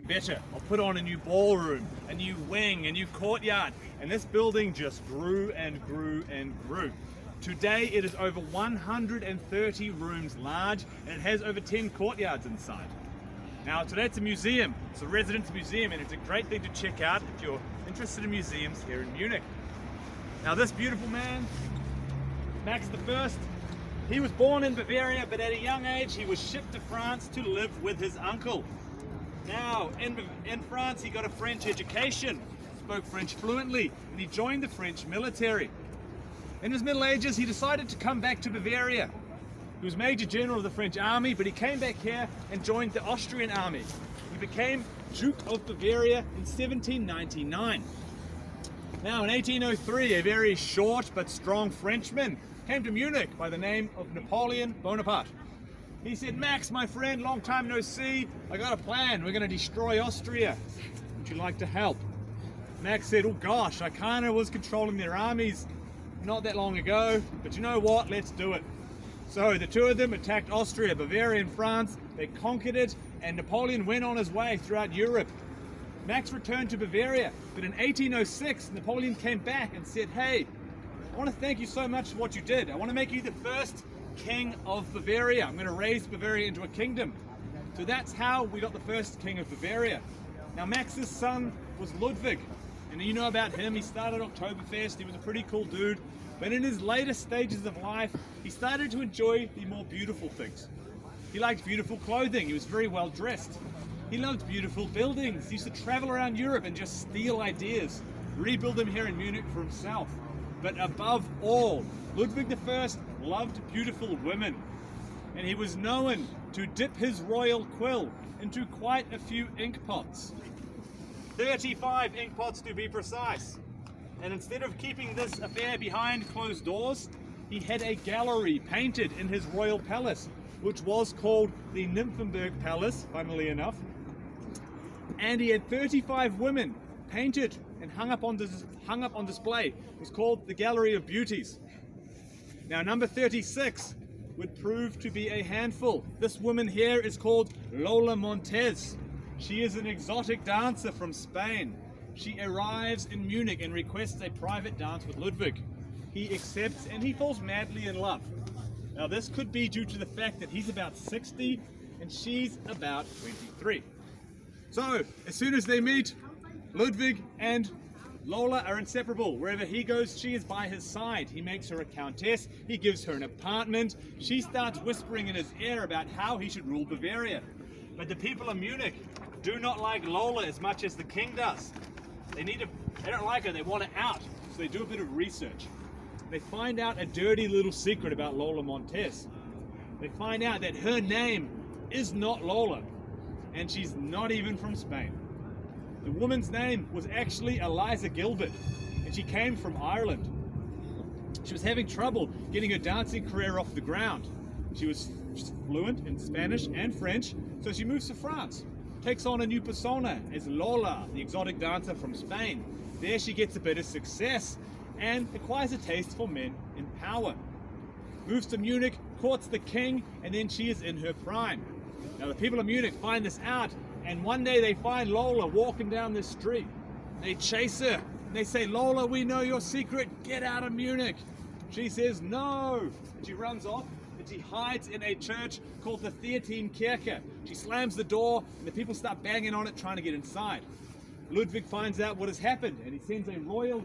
get better. I'll put on a new ballroom, a new wing, a new courtyard. And this building just grew and grew and grew. Today it is over 130 rooms large, and it has over 10 courtyards inside. Now today it's a museum, it's a residence museum, and it's a great thing to check out if you're interested in museums here in Munich. Now this beautiful man, Max I, he was born in Bavaria, but at a young age he was shipped to France to live with his uncle. Now in France he got a French education, spoke French fluently, and he joined the French military. In his middle ages he decided to come back to Bavaria. He was Major General of the French army, but he came back here and joined the Austrian army. He became Duke of Bavaria in 1799. Now in 1803, a very short but strong Frenchman came to Munich by the name of Napoleon Bonaparte. He said, "Max, my friend, long time no see. I got a plan. We're going to destroy Austria. Would you like to help?" Max said, "Oh gosh, I kind of was controlling their armies not that long ago, but you know what? Let's do it." So the two of them attacked Austria, Bavaria, and France. They conquered it, and Napoleon went on his way throughout Europe. Max returned to Bavaria, but in 1806, Napoleon came back and said, "Hey, I want to thank you so much for what you did. I want to make you the first king of Bavaria. I'm going to raise Bavaria into a kingdom." So that's how we got the first king of Bavaria. Now Max's son was Ludwig, and you know about him. He started Oktoberfest. He was a pretty cool dude. But in his later stages of life, he started to enjoy the more beautiful things. He liked beautiful clothing. He was very well dressed. He loved beautiful buildings. He used to travel around Europe and just steal ideas, rebuild them here in Munich for himself. But above all, Ludwig I loved beautiful women. And he was known to dip his royal quill into quite a few ink pots. 35 ink pots to be precise. And instead of keeping this affair behind closed doors, he had a gallery painted in his royal palace, which was called the Nymphenburg Palace, funnily enough. And he had 35 women painted and hung up on display. It was called the Gallery of Beauties. Now number 36 would prove to be a handful. This woman here is called Lola Montez. She is an exotic dancer from Spain. She arrives in Munich and requests a private dance with Ludwig. He accepts and he falls madly in love. Now this could be due to the fact that he's about 60 and she's about 23. So as soon as they meet, Ludwig and Lola are inseparable. Wherever he goes, she is by his side. He makes her a countess. He gives her an apartment. She starts whispering in his ear about how he should rule Bavaria. But the people of Munich do not like Lola as much as the king does. They don't like her, they want her out. So they do a bit of research. They find out a dirty little secret about Lola Montez. They find out that her name is not Lola, and she's not even from Spain. The woman's name was actually Eliza Gilbert, and she came from Ireland. She was having trouble getting her dancing career off the ground. She was fluent in Spanish and French, so she moves to France. Takes on a new persona as Lola, the exotic dancer from Spain. There she gets a bit of success and acquires a taste for men in power. Moves to Munich, courts the king, and then she is in her prime. Now the people of Munich find this out, and one day they find Lola walking down the street. They chase her, and they say, "Lola, we know your secret, get out of Munich." She says, "No," and she runs off. She hides in a church called the Theatine Kirche. She slams the door and the people start banging on it trying to get inside. Ludwig finds out what has happened and he sends a royal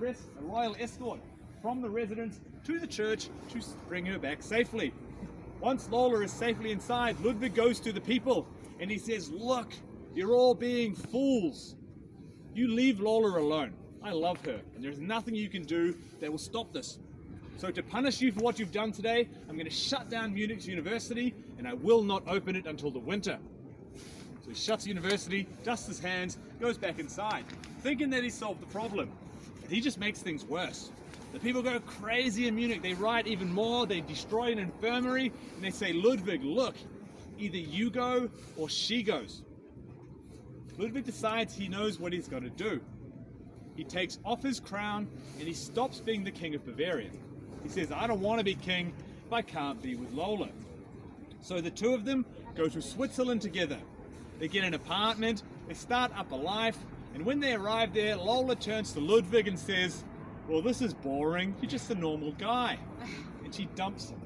escort from the residence to the church to bring her back safely. Once Lola is safely inside, Ludwig goes to the people and he says, "Look, you're all being fools. You leave Lola alone. I love her and there's nothing you can do that will stop this. So to punish you for what you've done today, I'm going to shut down Munich University and I will not open it until the winter." So he shuts the university, dusts his hands, goes back inside, thinking that he solved the problem. But he just makes things worse. The people go crazy in Munich. They riot even more. They destroy an infirmary and they say, "Ludwig, look, either you go or she goes." Ludwig decides he knows what he's going to do. He takes off his crown and he stops being the king of Bavaria. He says, "I don't want to be king if I can't be with Lola." So the two of them go to Switzerland together. They get an apartment They start up a life, and when they arrive there, Lola turns to Ludwig and says, "Well, this is boring. You're just a normal guy." And she dumps him.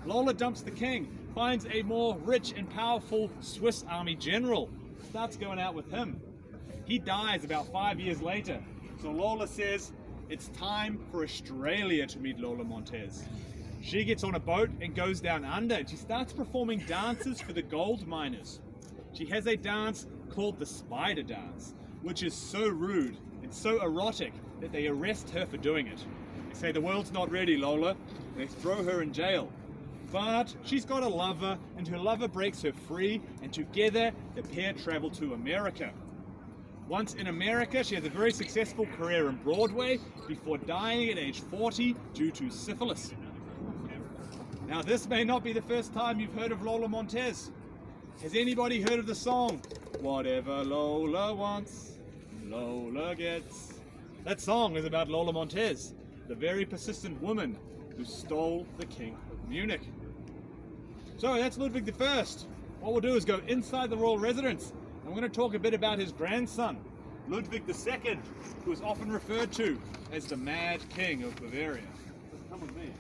Lola dumps the king, finds a more rich and powerful Swiss army general, starts going out with him. He dies about 5 years later. So Lola says, it's time for Australia to meet Lola Montez. She gets on a boat and goes down under, and she starts performing dances for the gold miners. She has a dance called the spider dance, which is so rude and so erotic that they arrest her for doing it. They say, "The world's not ready, Lola." They throw her in jail. But she's got a lover, and her lover breaks her free, and together the pair travel to America. Once in America, she has a very successful career in Broadway before dying at age 40 due to syphilis. Now, this may not be the first time you've heard of Lola Montez. Has anybody heard of the song, "Whatever Lola wants, Lola gets"? That song is about Lola Montez, the very persistent woman who stole the King of Munich. So that's Ludwig I. What we'll do is go inside the royal residence, and we're going to talk a bit about his grandson, Ludwig II, who is often referred to as the Mad King of Bavaria. Come with me.